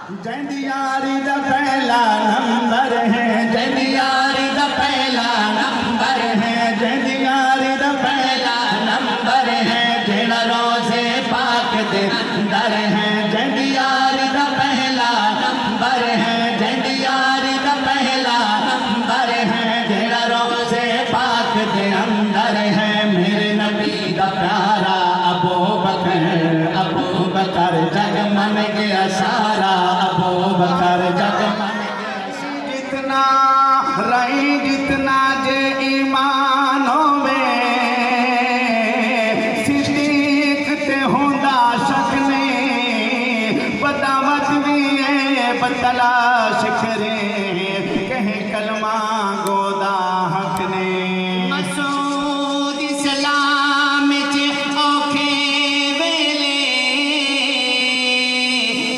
जंदी यारी दा पहला नंबर है, जंदी यारी दा पहला नंबर है, जंदी यारी दा पहला नंबर है, जेड़ा रोज़े पाक दे अंदर है, जंदी यारी दा पहला नंबर है, जंदी यारी दा पहला नंबर है, जेड़ा रोज़े पाक दे अंदर है। मेरे नबी दा प्यारा अबू बकर जग मन गया सारा, अबू बकर जग मन गया। जितना रही जितना जे ईमानों में सिद्दीक ते होंदा शक ने, बदावत भी है बतलाश करे, कहे कलमा गोदा हक ने। मसूद इस्लाम च औखे वेले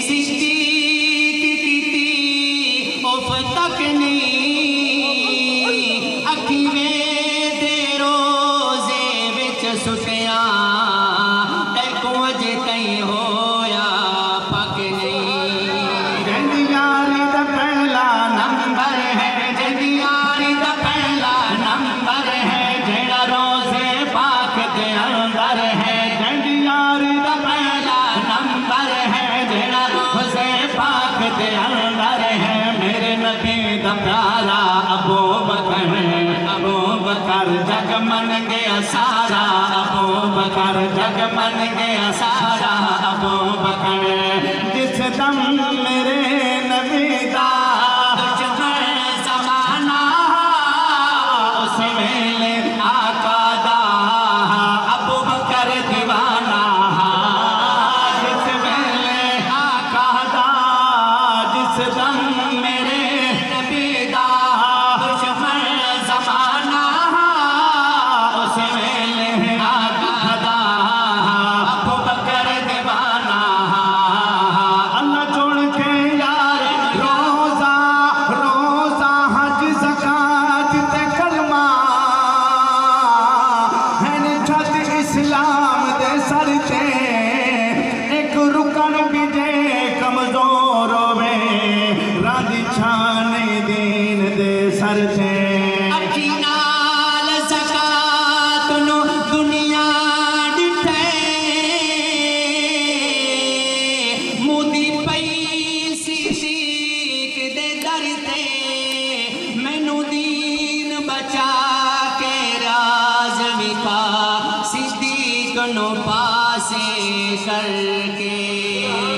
सिद्दीक कीती उफ तक नहीं, अखी वेदे रोज़े विच सुटिया तैको अजे तई होया पक नहीं। जंदी यारी दा पहला नंबर है, जंदी यारी दा पहला नंबर है, जेड़ा रोज़े पाक दे अंदर है, जंदी यारी दा पहला नंबर है, जेड़ा रोज़े पाक दे अंदर है। मेरे नबी दा प्यारा अबू बकर जग मन गया सारा, अबू बकर जग मन गया सारा, अबू बकर जिस दम मेरे नबी दा ज़माना उस वेले आका दा अबू बकर दीवाना, जिस वेले आका दा जिस दम मेरे नबी दा ज़माना उस वेले आका दा अबू बकर दीवाना। अल्लाह चुन के यार रोज़ा रोज़ा हज ज़कात ते कलमा है छत इस्लाम दे सर ते, एक रुकन भी जे कमजोर होवे राजी छान दीन दे सर ते। अखी नाल ज़कात नु दुनिया डिठे मुदी पई सिद्दीक दे दर ते, मैनू दीन बचा के राज विखा सिद्दीक नु पासे करके।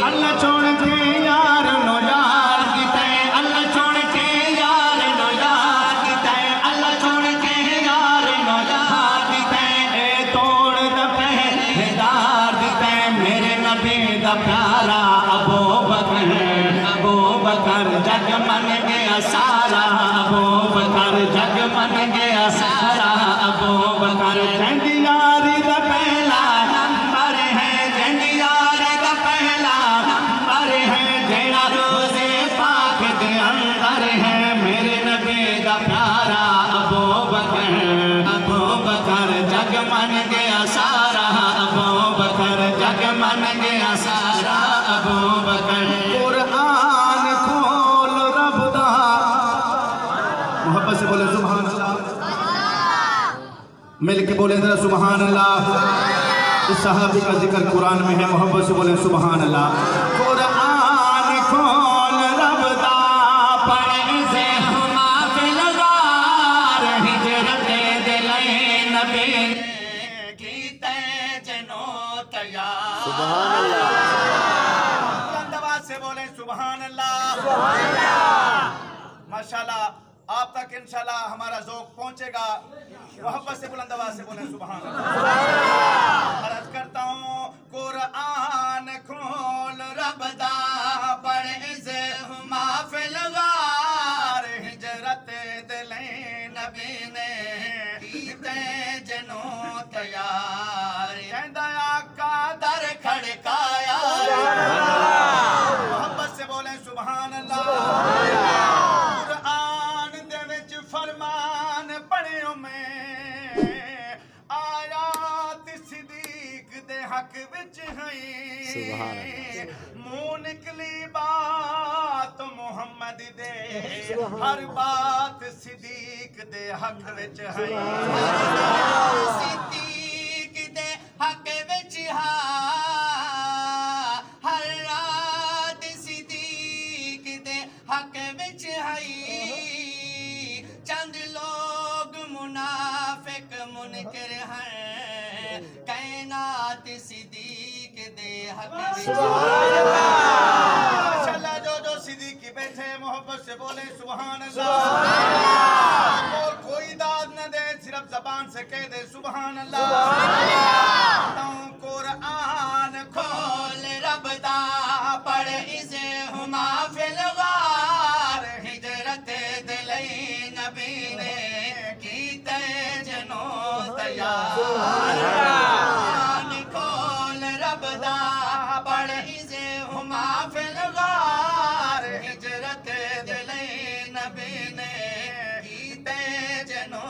अल्लाह छोड़ के यार नो यार किते, अल्लाह छोड़ के यार नो यार किते, अल्लाह छोड़ के यार नो यार किते, ए तोड़ द पहरेदार दिते। मेरे नबी दा प्यारा अबू बकर जग मन गया सारा, अबू बकर जग मन गया सारा, अबू बकर जंदी यारी दा पहला नंबर है, जंदी यारी दा पहला नंबर है, जेड़ा रोज़े पाक दे अंदर है। मेरे नबी दा प्यारा अबू बकर जग मन गया सारा, अबू बकर जग मन गया सारा, अबू बकर। कुरान खोल रब दा, मोहब्बत से बोले सुभान अल्लाह, मिल के बोले जरा सुभान अल्लाह। इस सहाबी का जिक्र कुरान में है, मोहब्बत से बोले सुभान अल्लाह। कुरान खोल रब दा, पढ़े से माफिल गार, हिजरत दिले नबी ने कीते जनो तैयार। सुभान अल्लाह, बुलंद आवाज से बोले सुभान अल्लाह। माशाल्लाह आप तक इंशाल्लाह हमारा ज़ौक़ पहुंचेगा। मोहब्बत से बुलंद आवाज से बोले सुभान अल्लाह। अर्ज़ करता हूँ कुरान खोल रब दा, पढ़े से माफिल गार, हिजरत दिले नबी ने कीते जनो तैयार, कहंदा आका दर खड़काया। मोहब्बत से बोले सुभान अल्लाह। कुरान दे विच फरमान पढ़ियो में आयात सिद्दीक दे हक विच है मुंह निकली बात मोहम्मद दे हर बात सिद्दीक दे हक विच है सिद्दीक दे हक विच है हर रात सिद्दीक दे हक विच है चंद लोग मुनाफिक मुनकर हैं कायनात सिद्दीक दे हक विच माशाअल्लाह जो सिद्दीक बैठे मोहब्बत से बोले सुभान अल्लाह और कोई दाद न दे सिर्फ ज़बान से कह दे सुभान अल्लाह कुरान खोल रब दा पढ़ इसे हुमा फिल गार हिजरत दिलई नबी ने कीते जनो तैयार कुरान खोल रब दा पढ़ इसे हुमा फिल गार हिजरत दिलई नबी ने कीते जनो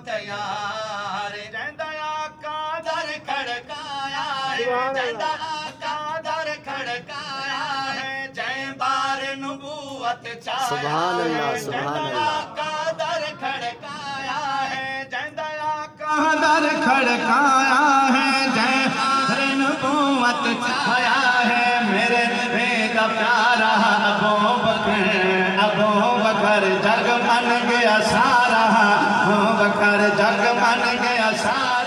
तैयार जंदा आका दर खड़काया है जंदा आका दर खड़काया है जय बार नबूवत चाया सुभान अल्लाह सुभान अल्लाह आका दर खड़काया है जंदा आका दर खड़काया है जय बार नबूवत छाया है मेरे बेदा प्यारा अबू बकर जग मन गया सारा अबू बकर जग मन गया सारा